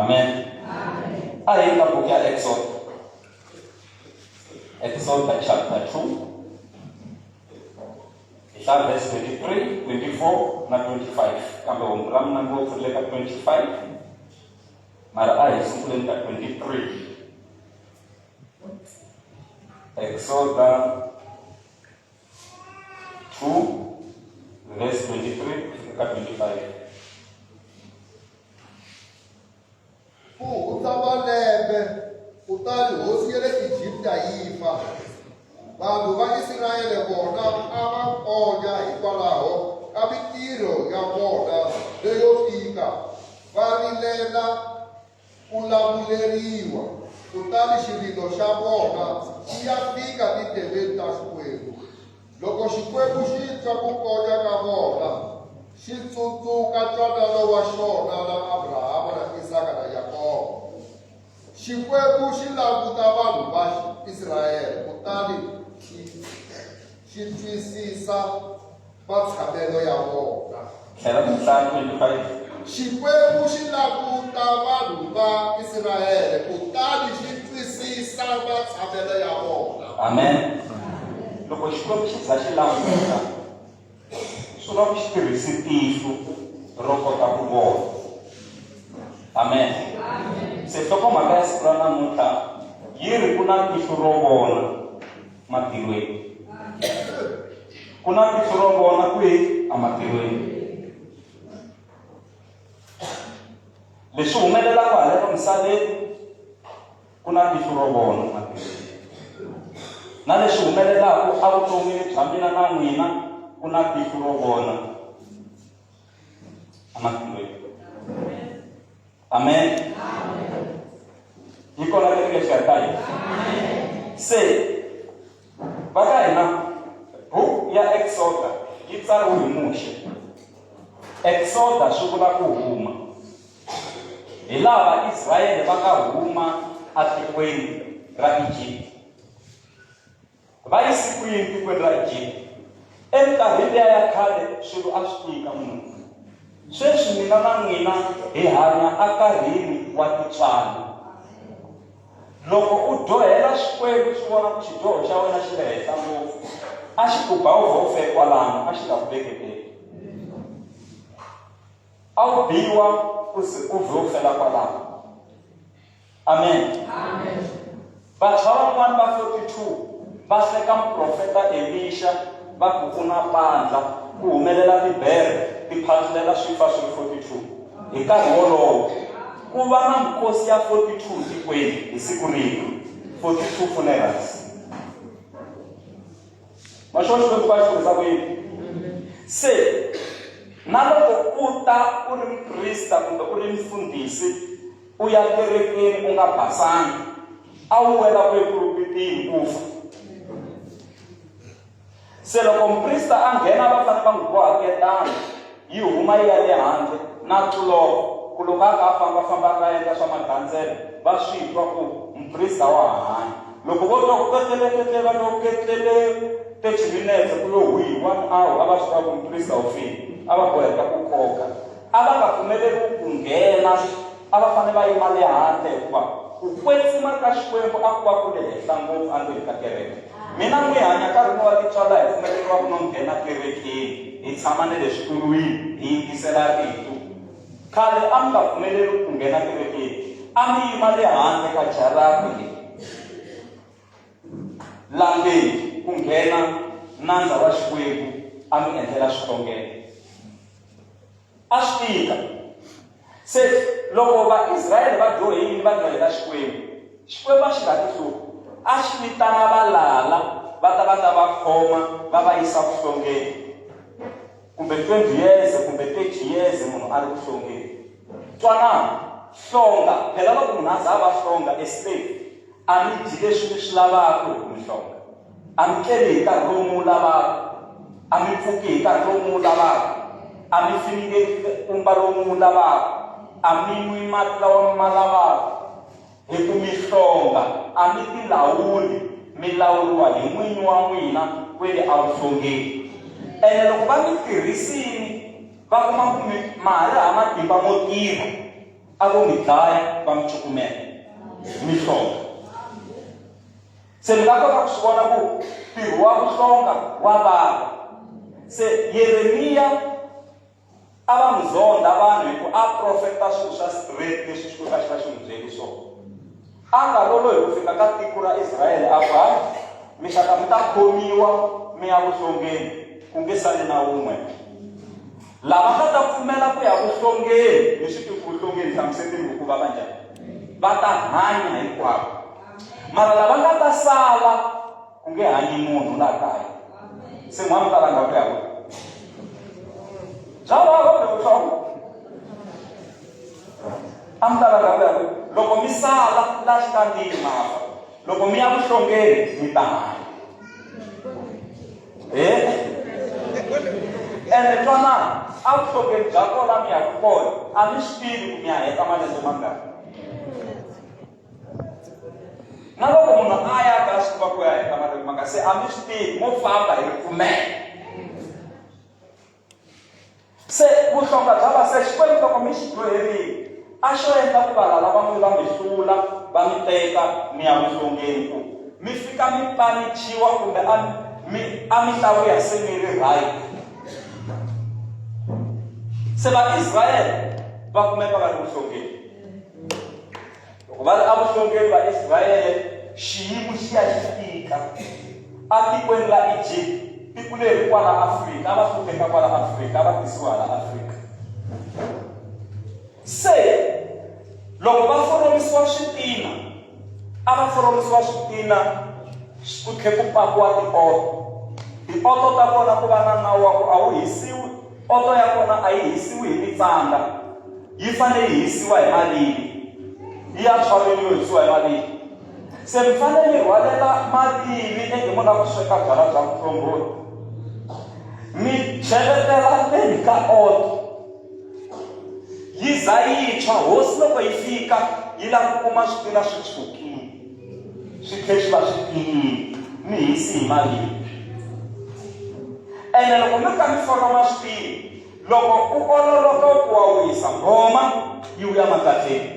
Amen. I end up with Exodus. Exodus chapter 2. Verse 23, 24, and 25. Come on, I'm going to go to letter 25. My eyes are 23. Exodus 2, verse 23, 25. Utabalebe, utali hosiyele Egypta yifa. Vanhu va Israyele vona a va onya hikwalaho ka mitirho ya vona leyo fika va rilela ku lavuleriwa kutani xirilo xa vona xi ya fika tindleveni ta Xikwembu. Loko Xikwembu xi twa ku konya ka vona xi tsundzuka ntwanano wa xona na Abrahama na Isaka na Yakobo. Xikwembu xi languta vanhu va Israyele kutani xi twisisa matshamelo ya vona. Xikwembu xi languta vanhu va Israyele kutani xi twisisa matshamelo ya vona. Amen. Loko Xikwembu xi za xi languta swi lava ku xi tirhisi tihlo ro kota ku vona. Amen. Se nhlokomhaka ya siku ra namuntlha yi ri ku na tihlo ro vona matirhweni. Ku na tihlo ro vona kwihi ematirhweni. Leswi humelelaka hala ka misaveni ku na tihlo ro vona ematirhweni. Na leswi humelelaka evuton'wini bya mina na n'wina ku na tihlo ro vona ematirhweni. Amen. Yi kona kereke exikarhi ka hina. Se va ka hina buku ya Exodus yi tsariwe hi Muxe. Exodus swi vula ku huma. Hi laha Israyele va nga huma etikweni ra Egypt. Va yisi kwini tikweni ra Egypt. Eminkarhini liya ya khale swilo a swi tika munhu. Sweswi mina na n'wina hi hanya enkarhini wa tintswalo. Loko u dyohela Xikwembu swi vona ku xidyoho xa wena xi le henhla ngopfu, a xi ku bawuva u fe kwalano, a xi nga ku veketeli. A wu biwa u ze u vhe u fela kwalano. Amen. Vantshwa van'wana va 42 va hleka muprofeta Elisha va ku ku na pandla ku humelela tibere ti phasulela swifa swi 42. Hi nkarhi wolowo ku va na mikosi ya 42 tikweni hi siku rin'we, 42 funerals. Maxo Xikwembu va xi tirhisa ku yini? Se na loko u ta u ri mukrista kumbe u ri mfundhisi u ya kerekeni u nga basanga, a wu wela ku ekulupitini ku fa. Se loko mukrista a nghena va fanele va n'wi bohaketana yi huma yi ya le handle na tluloko. Ku loko a ka fambafamba ka endla swa magandzelo va swi twa ku mukrista wa hanya. Loko vo twa ku ketlele va lo ketlele 30 minutes ku lo hwi 1 hour a va swi tiva ku mukrista u file, a va boheka ku koka. A va nga pfumeleli ku nghena, a va fanele va yima le handle hikuva ku kwetsima ka Xikwembu a ku va ku le henhla ngopfu endzeni ka kereke. Mina n'wi hanya nkarhi wa tintswala hi pfumeleriwa ku no nghena kerekeni, hi tshama ne le switulwini hi yingisela rito. Khale a mi nga pfumeleli ku nghena kerekeni, a mi yima le handle ka jarati lambeni ku nghena nandza wa Xikwembu a mi endlela swikhongelo. A swi tika. Se loko va-Israyele va dyohile va dyohela Xikwembu, Xikwembu a xi nga ti hluphi. A xi vitana valala va ta va khoma va va yisa vuhlongeni. Kumbe 20 years kumbe 30 years munhu a ri vuhlongeni. Twanana, hlonga, phela loko munhu a za a va hlonga eslave, a mi dyi leswi mi swi lavaka hi mi hlonga. A mi tleli hi nkarhi lowu mi wu lavaka, a mi pfuki hi nkarhi lowu mi wu lavaka, a mi finingeli kumba lowu mi wu lavaka, a mi nwi mati lawa mi ma lavaka. Hi ku mi hlonga, a mi ti lawuli, mi lawuriwa hi n'winyi wa n'wina kwele a vuhlongeni. Ene loko va mi tirhisini va kuma ku ma ha ri hava matimba mo tirha, a vo mi dlaya va mi cukumela mi hlonga. Se mi nga kota ku swi vona ku ntirho wa vuhlonga wa vava. Se Yeremiya a va mi zonda vanhu hi ku a profeta swilo swa straight leswi swi ka xi va xi n'wi byeli swona. A nga lolohi ku fika ka tiko ra Israyele a ku mi xaka mi ta khomiwa mi ya vuhlongeni ku nge sali na wun'we. Lava nga ta pfumela ku ya vuhlongeni leswi tiku vuhlongeni hlamusetini hi ku va njhani va ta hanya hinkwavo. Mara lava nga ta sala ku nge hanyi munhu laha kaya. Se n'wana ta langa ku ya ku bya vava kumbe vuhlonga a mi ta langa ku ya ku loko mi sala laha xikandini mafa, loko mi ya vuhlongeni mi ta hanya. Ene twanana a vuhlongeni bya kona mi yaka kona a mi swi tivi ku mi ya heta malembe mangani. Na loko munhu a ya ka swi tiva ku ya heta malembe mangani, se a mi swi tivi mo famba hi ripfumelo. Se vuhlonga bya va se xikwembu loko mi xi dyoherile a xo endla ku vanhu lava n'wi va mi hlula va mi teka mi ya vuhlongeni ku mi fika mi panichiwa kumbe a mi ta vuya se mi ri right. Se va Israyele va kumeka va ri vuhlongeni. Loko va ri a vuhlongeni va Israyele xiyimo xi ya xi tika a tikweni la Egypt, tiko leri kwala Afrika, a va hlupeka kwala Afrika, a va tisiwa hala Afrika. Se loko va foromisiwa switina a va foromisiwa switina ku tlhe ku pakiwa tioto. Tioto ta kona ku va na nawu wa ku a wu hisiwi, oto ya kona a yi hisiwi hi mitsanga, yi fanele yi hisiwa hi malini, yi ya tshaveliwa hi hisiwa hi malini. Se mi fanele mi rhwalela malini enge munhu a ku sweka byala bya muhlongoni, mi cheletela ndzeni ka oto yi za yi tshwa. Hosi loko yi fika yi lava ku kuma switina swi tshukile swi tlhe swi va swi tiyile, mi hisi hi malini. Ene loko mi ka mi foroma switini, loko u ololoka ku wa wisa nghoma yi vuya makatleni.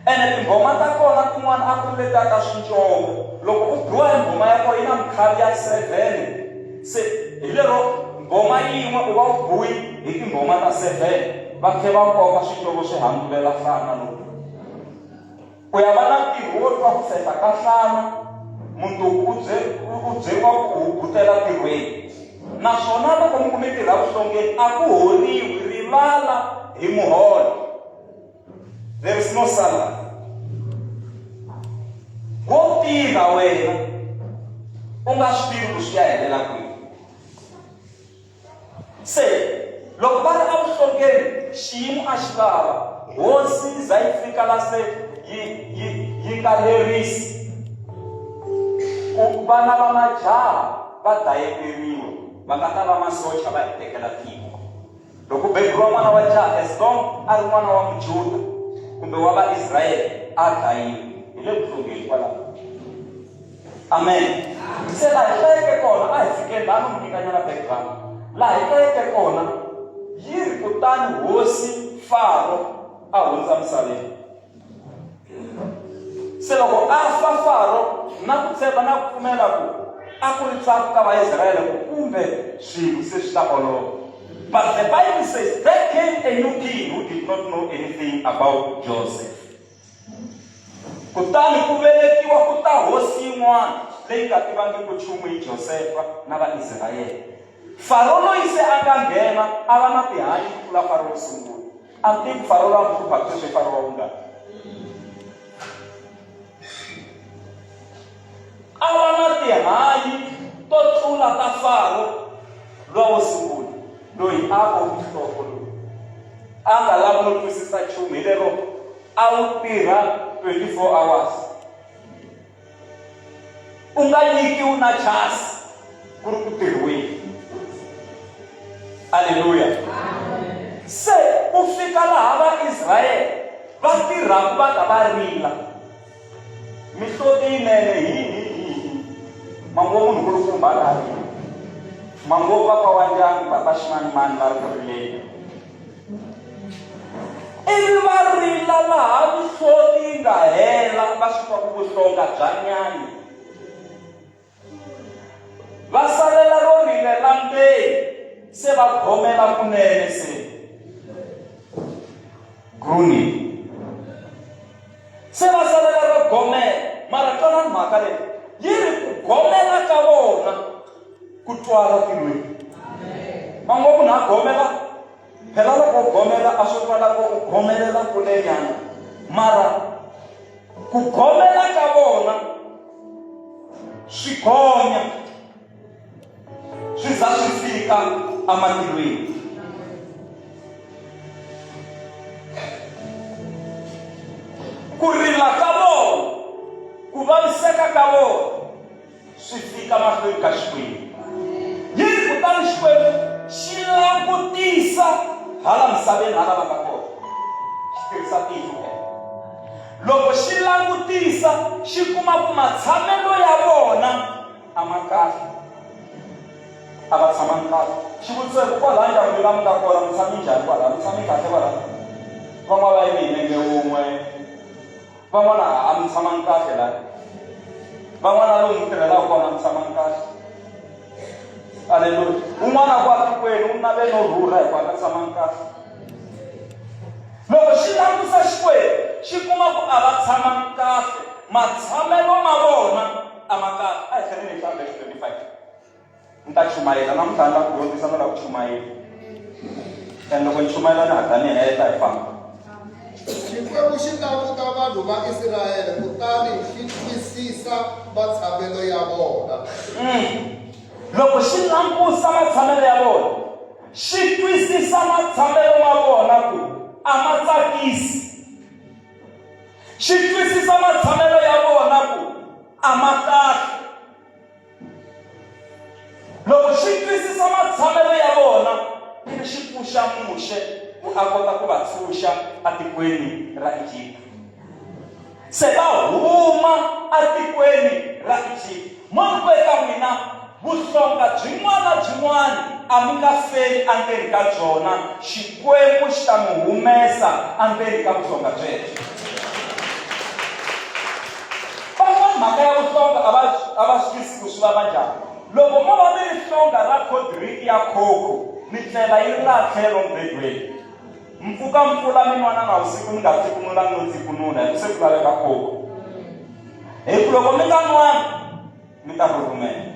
Ene tinghoma ta kona kun'wana a ku letaka swintsongo, loko u biwa hi nghoma ya kona yi na mikhavi ya 7. Se hi lero nghoma yin'we u va u biwi hi tinghoma ta 7, va tlhe va koka swintsongo swi hambulela nhlana lowu. Ku ya va na ntirho wo twa ku feta ka nhlana, munduku u byeriwa ku hungutela ntirhweni. Naswona loko mi kume tirha vuhlongeni a ku horiwi, rivala hi muholo. There is no salary. Wo tirha wena u nga swi tivi ku swi ya helela kwihi. Se loko va ri a vuhlongeni xiyimo a xi vava, hosi za yi fika la se yi nga lerisi ku vana va majaha va dayeteliwa, va nga ta va masocha va hi tekela tiko. Loko beburiwa n'wana wa jaha as long a ri n'wana wa mujuda kumbe wa vaIsrayele a dlayiwe, hi le vuhlongeni kwalaho. Amen. Se laha hi hlayeke kona a hi fikeni laha no mi nyikanyana background. Laha hi hlayeke kona yi ri kutani hosi Faro a hundza misaveni. Se loko a fa Faro na ku tshemba na ku pfumela ku a ku ri tswaku ka vaIsrayele ku kumbe swilo se swi ta olova. But the Bible says there came a new king who did not know anything about Joseph. Kutani ku velekiwa ku ta hosi yin'wana leyi nga tivangiki nchumu hi Josefa na vaIsrayele. Faro loyi se a nga nghena a va na tihanyi ku tlula Faro wo sungula. A mi tivi Faro la ku sweswi Faro wa vungani. A va na tihanyi to tlula ta Faro lowo sungula, loyi a omhloko loyi a nga lavi no twisisa nchumu, hi lero a wu tirha 24 hours. U nga nyikiwi na chance ku ri ku tirhiweni. Haleluya. Se ku fika laha vaIsrayele va tirhaku va ka va rila, mihloti yinene hi mangovu munhu kulukumba laha rila, mangovu papa wa ndyangu, papa ximanimani va ri ku rileni. ivi va rila laha vuhloti yi nga hela va swi twa ku vuhlonga bya nyani va salela ro rilela mbeni se va khomela kunene se gruni se va salela ro gomela mara twanani mhaka leyi yi ri ku gomela ka vona ku twala tilweni mango munhu a gomela phela loko u gomela a swi twala ku u gomelela kulenyana mara ku gomela ka vona swi gonya swi za swi fika amatilweni ku rila ka vona ku vaviseka ka vona swi fika mahlweni ka Xikwembu yini kutani Xikwembu xi langutisa hala misaveni hala va nga kona xi tirhisa tihlo loko xi langutisa xi kuma ku matshamelo ya vona a ma kahle a va tshama kahle xivutiso hi kwalaha ndyangwini la mi nga kona mi tshami njhani kwalaha mi tshami kahle kwalaha van'wana va yime hi nenge wun'we van'wana a mi tshamangi kahle laha van'wana lomu mi tirhelaka kona mi tshamangi kahle aleluya un'wana ku a tikweni u nave no rhurha hikuva ka tshamangi kahle loko xi langutisa Xikwembu xi kuma ku a va tshamangi kahle matshamelo ma vona a ma kahle a hi tlheleni hi hlaya verse 25 ni ta chumayela namuntlha ni la ku dyondzisa no la ku chumayela and loko ni chumayela ni hatla ni heta hi famba Xikwembu xi languta vanhu va Israyele kutani xi twisisa matshamelo ya vona loko xi langusa matshamelo ya vona xi twisisa matshamelo ma vona ku a ma tsakisi xi twisisa matshamelo ya vona ku a ma kahle loko xi twisisa matshamelo ya vona ivi xi pfuxa muxe ku a kota ku va tshunxa atikweni ra Egipto se va huma atikweni ra Egipto mo eka n'wina vuhlonga byin'wana na byin'wana a mi nga feli endzeni ka byona Xikwembu xi ta mi humesa endzeni ka vuhlonga byebyo van'wana mhaka ya vuhlonga a va swi twisi ku swi vava njhani loko mo va mi ri hlonga ra kodriki ya khokho mi tlela yi ri laha tlhelo mbedweni mpfuka mpfula mi nwana na vusiku mi nga tsikunula no tsikunula hi se ku laveka khokho hi ku loko mi nga nwani mi ta rhurhumela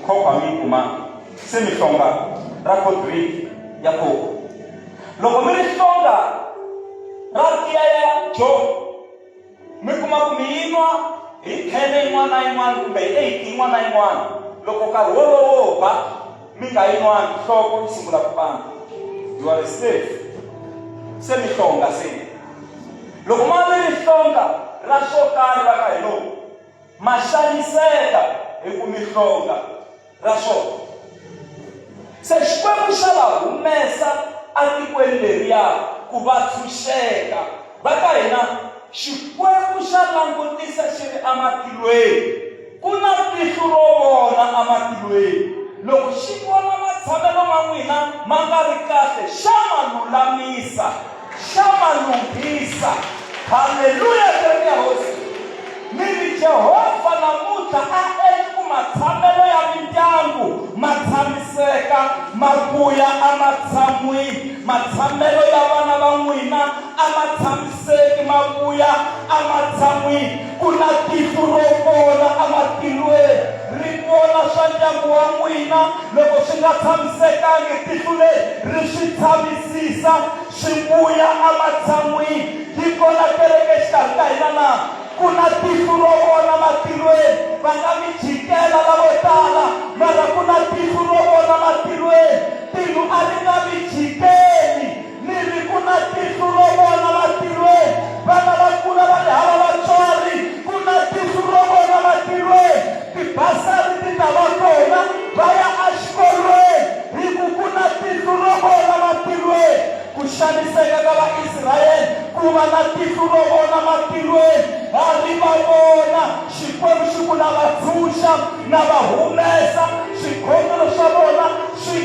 khokho a mi yi kumanga se mi hlonga ra kodriki ya khokho loko mi ri hlonga ra tiya ya John mi kuma ku mi yi nwa hi 10 yin'wana na yin'wana kumbe hi 8 yin'wana na yin'wana loko nkarhi wolowo ba mi nga yi nwani nhloko yi sungula ku panda you are a slave se mi hlonga se loko ma mi ri hlonga ra swo karhi va ka hino ma xaniseka hi ku mi hlonga ra swona se Xikwembu xa va humesa atikweni leriya ku va tshunxeka va ka hina Xikwembu xa langutisa xi ri amatilweni ku na tihlo ro vona amatilweni loko xi vona matshamelo ma n'wina ma nga ri kahle xa ma lulamisa xa ma lunghisa haleluya ya hosi mi ri Jehovha namuntlha a endli ku matshamelo ya mindyangu ma tshamiseka ma vuya ematshan'wini matshamelo ya vana va n'wina a ma tshamiseki ma vuya ematshan'wini ku na tihlo ro vona ematilweni ri vona swa ndyangu wa n'wina loko swi nga tshamisekangi tihlo leri ri swi tshamisisa swi vuya ematshan'wini yi kona kereke xikarhi ka hina na ku na tihlo ro vona matilweni va nga mi jikela lavo tala mara ku na tihlo ro vona matilweni tihlo a ri nga mi jikeli ni ri ku na tihlo ro vona matilweni vana va kula va ri hava vatswari ku na tihlo ro vona matilweni tibasari ti ta va kona va ya exikolweni hi ku na tihlo ro vona matilweni ku xaniseka ka vaIsirayele ku va na tihlo ro vona matilweni va ri va vona Xikwembu xi ku na va tshunxa na va humesa swikhongelo swa vona swi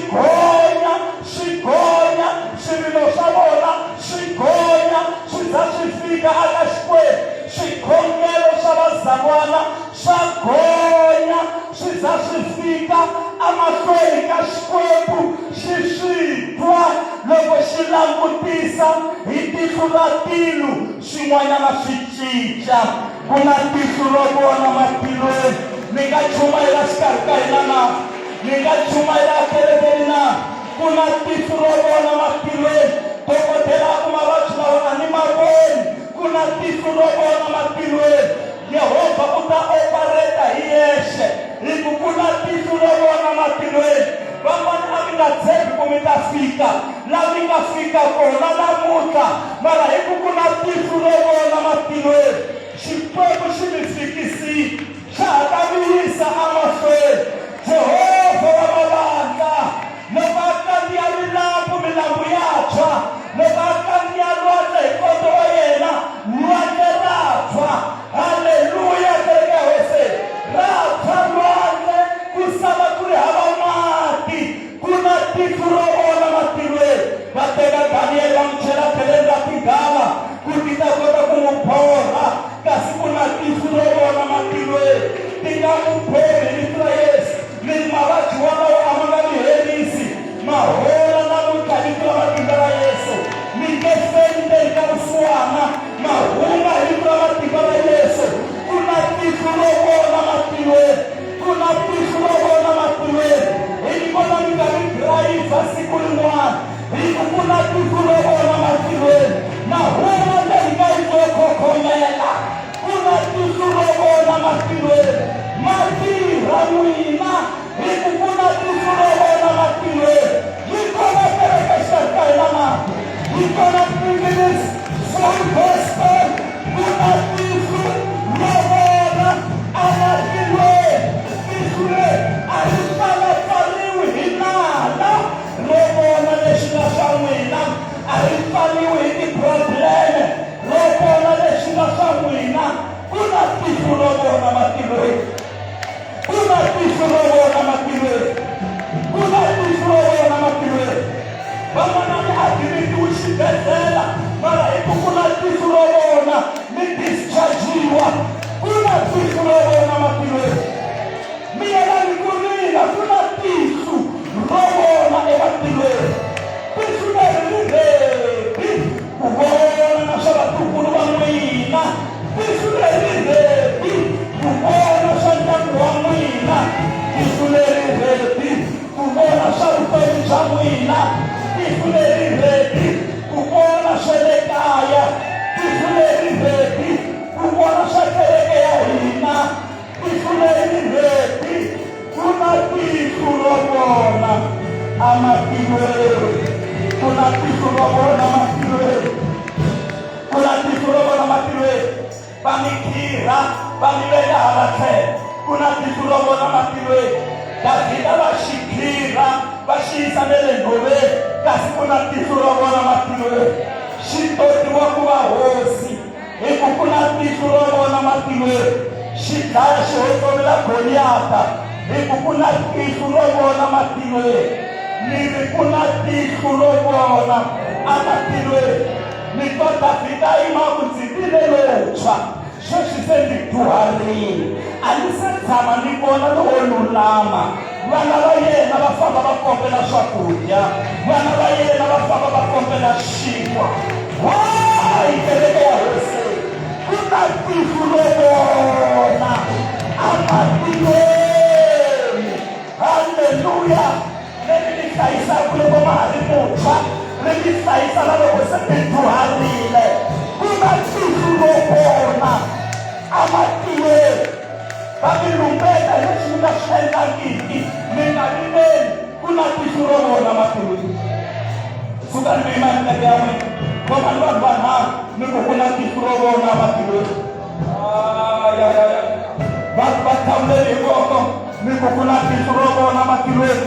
gonya swivilo swa vona swi gonya swi za swi fika aka Xikwembu. Swikhongelo swa vazalwana swa gonya swi za swi fika amahlweni ka Xikwembu. Swi twa loko xi langutisa hi tihlo ra tilo swin'wanyana swi cinca. Ku na tihlo ro vona matilweni. Mi nga chumayela xikarhi ka hina na? Mi nga chumayela kerekeni na? Ku na tihlo ro vona matilweni. Dokodela a ku mavabyi lawa a ni ma voni. Ku na tihlo ro vona matilweni. Yehovha u ta opereta hi yexe hi ku ku na tihlo ro vona matilweni. Van'wana a mi nga tshembi ku mi ta fika laha mi nga fika kona namuntlha, mara hi ku ku na tihlo ro vona matilweni. Xikwembu xi mi fikisile, xa ha ta mi yisa amahlweni. Jehovha wa mavandla, loko a kandziya milambu ya tshwa, loko a kandziya lwandle hi nkonzo wa yena, lwandle ra tshwa. Haleluya, kereke Hosi, ra tshwa lwandle ku sala ku ri hava mati. Ku na tihlo ro vona matilweni. Va teka Daniel va n'wi chela theleni ra tinghala ku ti ta kota ku n'wi borha, kasi ku na tihlo ro vona matilweni. Ti nga n'wi bohi vito ra Yesu. Ni mavabyi walawo a ma nga mi herisi, ma hola namuntlha hi vito ra matimba ra Yesu. Mi nge feli ndzeni ka vusiwana, ma huma hi vito ra matimba ra Yesu. Ku na tihlo ro vona matilweni. Ku na tihlo ro vona matilweni. Hi ni vona mi nga mi dirayivha siku rin'wana hi ku ku na tihlo ro vona matilweni. Ma huma leyi nga yi to khokhomela. Ku na tihlo ro vona matilweni. Ma tirha n'wina hi ku ku na tihlo ro vona matilweni. Yi kona kereke xikarhi ka hina na? Yi kona English Soul Gospel? Ku na tihlo ro vona ematilweni. Tihlo leri a ri pfalapfaliwi hi nala ro vona lexi nga swa n'wina. A ri pfaliwi hi tiprobleme ro vona lexi nga swa n'wina. Ku na tihlo ro vona matilweni. Ku na tihlo ro vona matilweni. Ku na tihlo ro vona matilweni. Van'wana a diritiwi xibedhlele, mara hi ku ku na tihlo ro vona mi dischargiwa. Ku na tihlo ro vona matilweni. Mi yelani ku rila, ku na tihlo ro vona ematilweni. Tihlo leri ri ready ku vona na swa vatukulu va n'wina. Tihlo leri ri ready ku vona swa ndyangu wa n'wina. Tihlo leri ri ready ku vona swa vutomi bya n'wina. Tihlo leri ri ready ku vona swa le kaya. Tihlo leri ri ready ku vona swa kereke ya hina. Tihlo leri ri ready ku na tihlo ro vona amatilweni. Ku na tihlo ro vona matilweni. Ku na tihlo ro vona matilweni. Va mi khirha, va mi veka hala tlhelo. Ku na tihlo ro vona matilweni. Davhida va xi khirha, va xi yisa ne le nhoveni, kasi ku na tihlo ro vona matilweni. Xi totiwa ku va hosi hi ku ku na tihlo ro vona matilweni. Xi dlaya xihoxovela Goliyata hi ku ku na tihlo ro vona matilweni. Ni ri ku na tihlo ro vona amatilweni. Ni twa Davhida yima ku ndzi vile lowuntshwa, sweswi se ni dyuharile. A ni se tshama ni vona lowo lulama. Vana va yena va famba va kombela swakudya, vana va yena va famba va kombela xinkwa. Hayi kereke ya Hosi, ku na tihlo ro vona amatilweni. Haleluya. Leri mi hlayisaka loko ma ha ri muntshwa, ri mi hlayisa na loko se mi dyuharile. Ku na tihlo ro vona amatilweni. Va mi lumbeta hi leswi mi nga swi endlangiki, mi nga riveli. Ku na tihlo ro vona matilweni. Suka ni yima milenge ya n'wina. Vona ni vanhu vanharhu ni ku ku na tihlo ro vona matilweni. Va tlhavuleli hi voko ni ku ku na tihlo ro vona matilweni.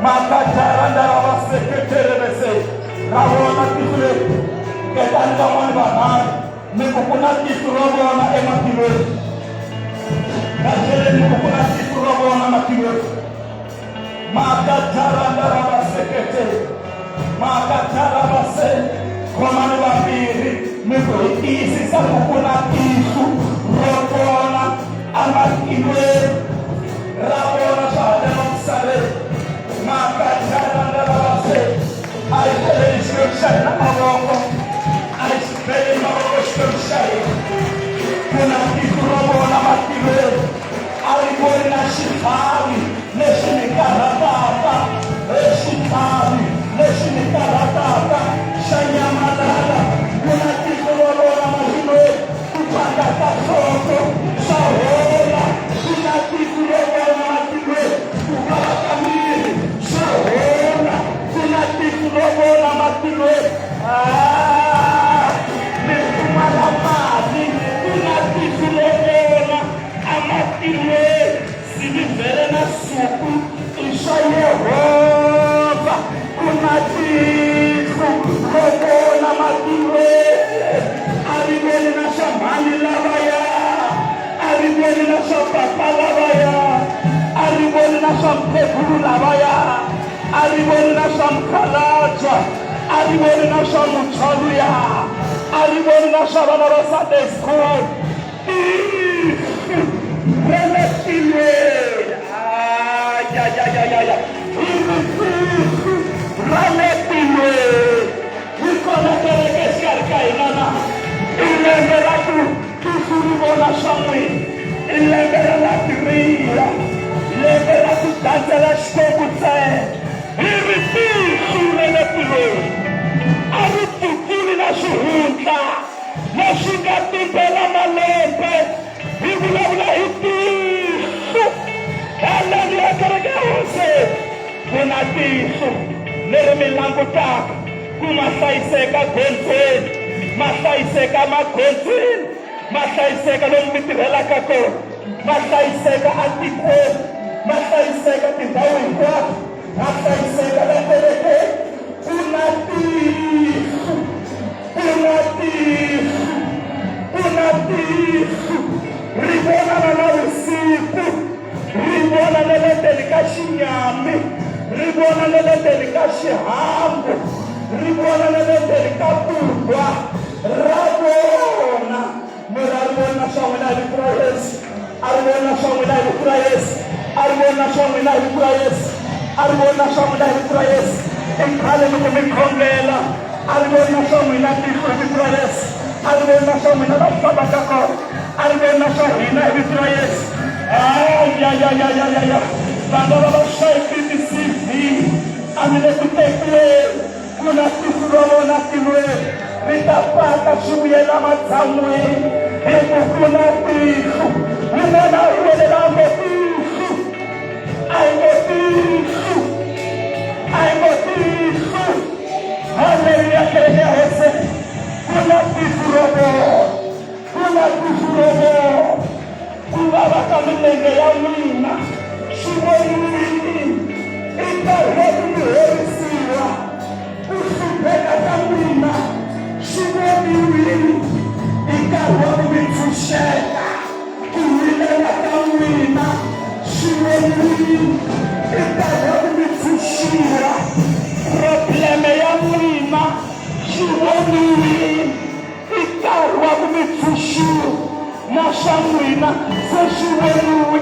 Makajaranda ra vaseketeri vese ra vona tihlo leri. Ketani van'wana vanharhu ni ku ku na tihlo ro vona ematilweni. Kajeleni ku ku na tihlo ro vona matilweni. Makajaranda ra vaseketeri. Makajara vase khomani vambirhi mi ku hi tiyisisa ku ku na tihlo ro vona ematilweni ra vona swa ha le misaveni makatana na vavasati a hi heleli xikwembu xa hina mavoko a hi xi beli mavoko xikwembu xa hina ku na tihlo ro vona matilweni a ri voni na xitlhavi lexi ni karhataka xitlhavi lexi ni karhataka xa nyamalala ku na tihlo ro vona matilweni ku pfanga ka nhloko swa hola ku na tihlo ro vona matilweni ku vava ka miri swa hola ku na tihlo ro vona matilweni mi pfumala mali ku na tihlo ro vona amatilweni silivhere na suku i swa Yehova ku na tihlo ro vona matilweni a ri voni na swa mhani lavaya a ri voni na swa papa lavaya a ri voni na swa mphekulu lavaya a ri voni na swa mkhalabya a ri voni na swa mutswaluya a ri voni na swa vana va Sunday school ra le tilweni ra le tilweni hi kona kereke exikarhi ka hina na i lembe ra ku tihlo ri vona swa n'wina i lembe ra latirila lembe ra ku dandzela xikwembu ntsena hi ri tihlo ra le tilweni a ri pfukile na swihundla leswi nga timbela malembe hi vulavula hi tihlo haleluya kereke hose ku na tihlo leri mi langutaka ku ma hlayiseka gondzweni ma hlayiseka magondzweni ma hlayiseka lomu mi tirhelaka kona ma hlayiseka atikweni ma hlayiseka tindhawu hinkwato ma hlayiseka la kerekeni ku na tihlo ku na tihlo ku na tihlo ri vona na navusiku ri vona na le ndzeni ka xinyami ri vona na le ndzeni ka xihambu ri vona na le ndzeni ka purwa ra vona miri a ri vona swa n'wina hi vito ra Yesu a ri vona swa n'wina hi vito ra Yesu a ri vona swa n'wina hi vito ra Yesu a ri vona swa n'wina hi vito ra Yesu i khale loko mi khongela a ri vona swa n'wina tihlo hi vito ra Yesu a ri vona swa n'wina la fambaka kona a ri vona swa hina hi vito ra Yesu vana va vaxayi ti-CV a mi le ku tekiweni ku na tihlo ro vona tilweni ri ta pata swi vuyela matshan'wini hi ku ku na tihlo wun'wana a humelela ngo tihlo a hi ngo tihlo a hi ngo tihlo haleluya kereke ya hose ku na tihlo ro vona ku na tihlo ro vona ku vava ka milenge ya n'wina swi voniwile i nkarhi wa ku mi herisiwa ku hlupheka ka n'wina swi voniwile i nkarhi wa ku mi pfuxeka ku vilela ka n'wina swi voniwile i nkarhi wa ku mi pfuxiwa probleme ya n'wina swi voniwile i nkarhi wa ku mi pfuxiwa na swa n'wina se swi voniwile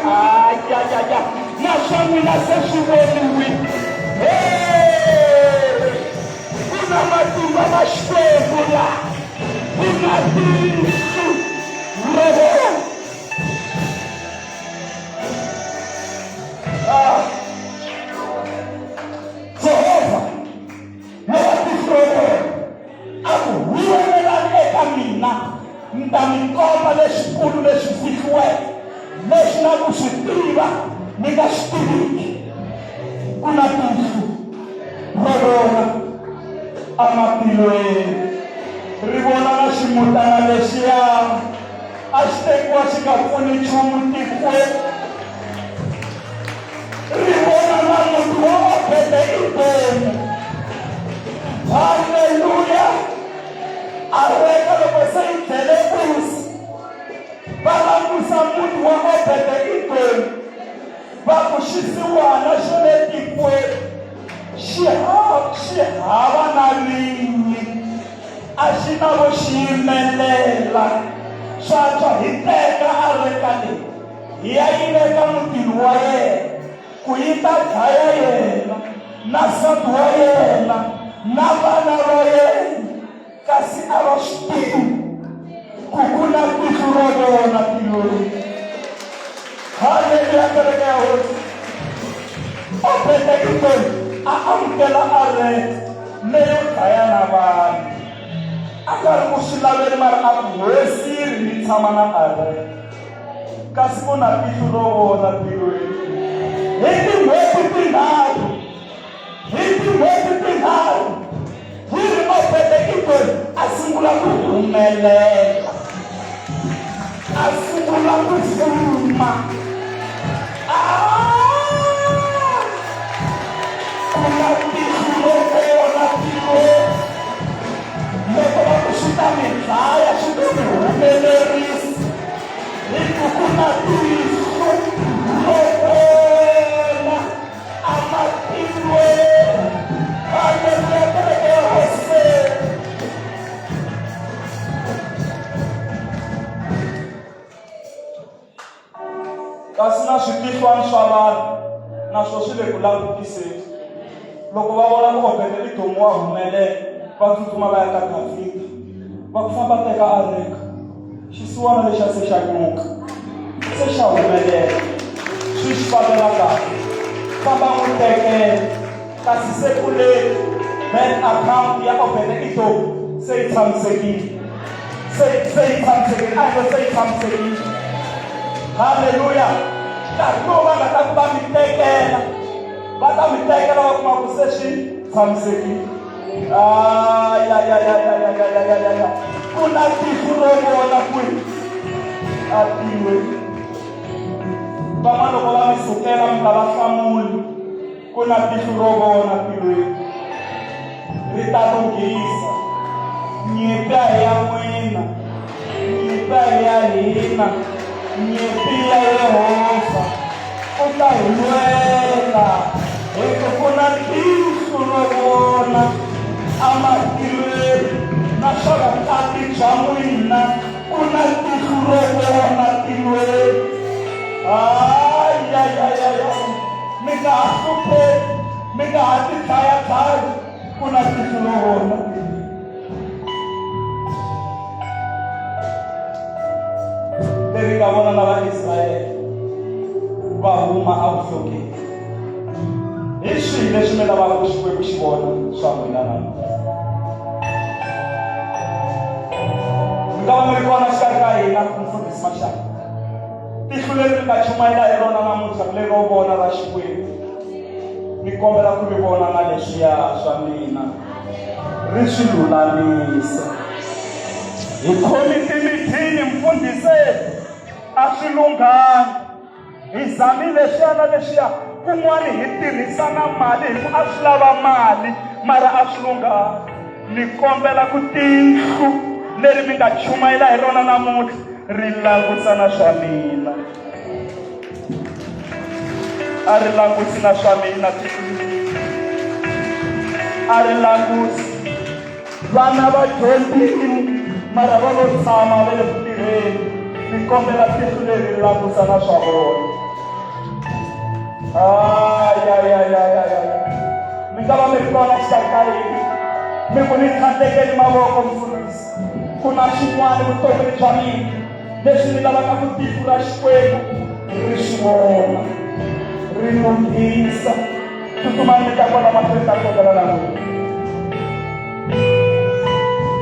na swa n'wina se swi voniwile ku na matimba ma xikwembu la ku na tihlo ro vona Jehova lava tihlo ro vona a ku huwelelani eka mina mi ta mi komba lexikulu lexi fihliweke lexi na ku swi tiva mi nga swi tiviki ku na tihlo ro vona ematilweni ri vona na ximutana lexiya a xi tekiwa xi nga pfuni nchumu tikweni ri vona na muti wa Obede Edomu haleluya a reka loko se yi tlhele kusi va langusa muti wa Obede Edomu va ku xisiwana xo le tikweni xi hava na vinyi a xi na vo xiyimelela swantswa hi teka areka leyi hi ya yi veka mutini wa yena ku yi ta dlaya yena na nsati wa yena na vana va yena kasi a va swi tivi ku ku na tihlo ro vona tilori. Haleluya kereke ya hosi. O Pentekosteni a amukela areka leyo dlaya na vanhu a nga ri ku swi laveli mara a ku hosini ni tshama na areka kasi ku na tihlo ro vona tilori. Hi tin'hweti tinharhu hi ri o Pentekosteni a sungula ku humelela a sungula ku fuma ku na tihlo ro vona tilori. Loko va ku swi ta mi dlaya swi ta mi humelerisa hi ku ku na tihlo ro vona ematilweni. Haleluya kereke ya hosi. Kasi na switihlwana swa vanhu naswo swi le ku langutiseni. Loko va vona ku Obededomu wa humelela va tsutsuma va ya ka Davhida va ku famba teka areka xisiwana lexa se xa nyuka se xa humelela swi xi fambela kahle famba n'wi tekela kasi se kule bank account ya Obededomu se yi tshamisekile se yi tshamisekile a ngo se yi tshamisekile. Haleluya. Nkarhi lowu va nga ta ku va mi tekela va ta mi tekela va kuma ku se swi tshamisekile. Ku na tihlo ro vona kwihi a tilweni. Van'wana loko va mi sukela mi nga va hlamuli ku na tihlo ro vona tilweni. Ri ta lunghisa nyimpi a hi ya n'wina nyimpi a hi ya hina nyimpi ya Yehova u ta hi lwela hi ku ku na tihlo ro vona ematilweni naswona vukati bya n'wina ku na tihlo ro vona tilweni. Mi nga ha hlupheki mi nga ha ti dlayadlayi ku na tihlo ro vona. Leri nga vona na vaIsrayele va huma evuhlongeni. Hi swihi leswi mi lavaka ku Xikwembu xi vona swa n'wina namuntlha? Mi nga va mi ri kona xikarhi ka hina mufundhisi Maxaka. Tihlo leri mi nga chumayela hi rona namuntlha lero vona ra Xikwembu. Mi kombela ku mi vona na leswiya swa mina ri swi lulamise. Hi khomi timithini mfundhiseni a swi lunghanga. Hi zamile leswiya na leswiya kun'wana hi tirhisa na mali hi ku a swi lava mali mara a swi lunghanga. Ni kombela ku tihlo leri mi nga chumayela hi rona namuntlha ri langutisa na swa mina. A ri langutisi na swa mina a ri langutisi. Vana va dyondzini mara va lo tshama va le ku tirheni. Ni kombela tihlo leri ri langutisa na swa vona. Mi nga va mi ri kona xikarhi ka hina. Mi ku ni tlhandlekeli mavoko mfundhisi. Ku na xin'wana vutomini bya mina leswi ni lavaka ku tihlo ra Xikwembu ri swi vona ri lunghisa. Tsutsumani mi ta kona mahlweni ta kokela na n'wina.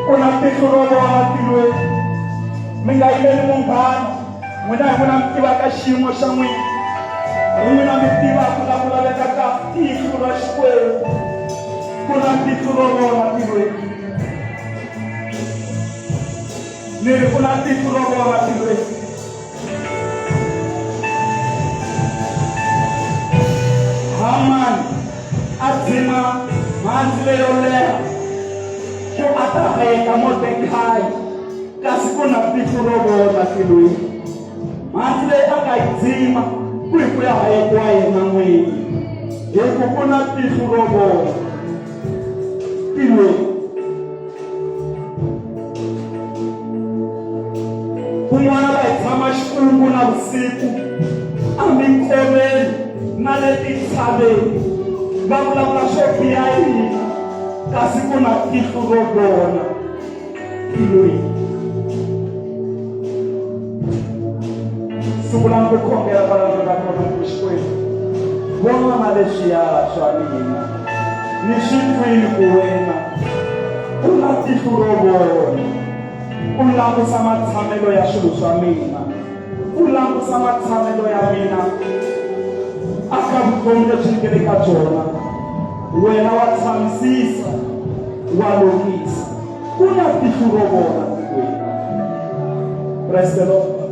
Ku na tihlo ro vona tilweni. Mi nga yimeli munghana n'wina hi n'wina mi tivaka xiyimo xa n'wina. Hi n'wina mi tivaka na ku laveka ka tihlo ra Xikwembu. Ku na tihlo ro vona tilweni. Ni ri ku na tihlo ro vona tilweni. Hamani a dzima mhandzi leyo leha ku a ta veka Mordekai kasi ku na tihlo ro vona tilweni. Mhandzi leyi a nga yi dzima ku hi ku ya hayekiwa yena n'wini hi ku ku na tihlo ro vona tilweni. kun'wana va hi tshama xikungu na vusiku aminkoveni na le tintshaveni va vulavula swo biha hina kasi ku na tihlo ro vona tilweni sungulanga ku khongela valandzi va kona ku Xikwembu vona na leswiya swa mina ni swi twini ku wena u na tihlo ro vona u langusa matshamelo ya swilo swa mina u langusa matshamelo ya mina aka vutomi lebyi ni nge le ka byona wena wa tshamisisa wa lokisa u na tihlo ro vona tikweni. Praise the Lord.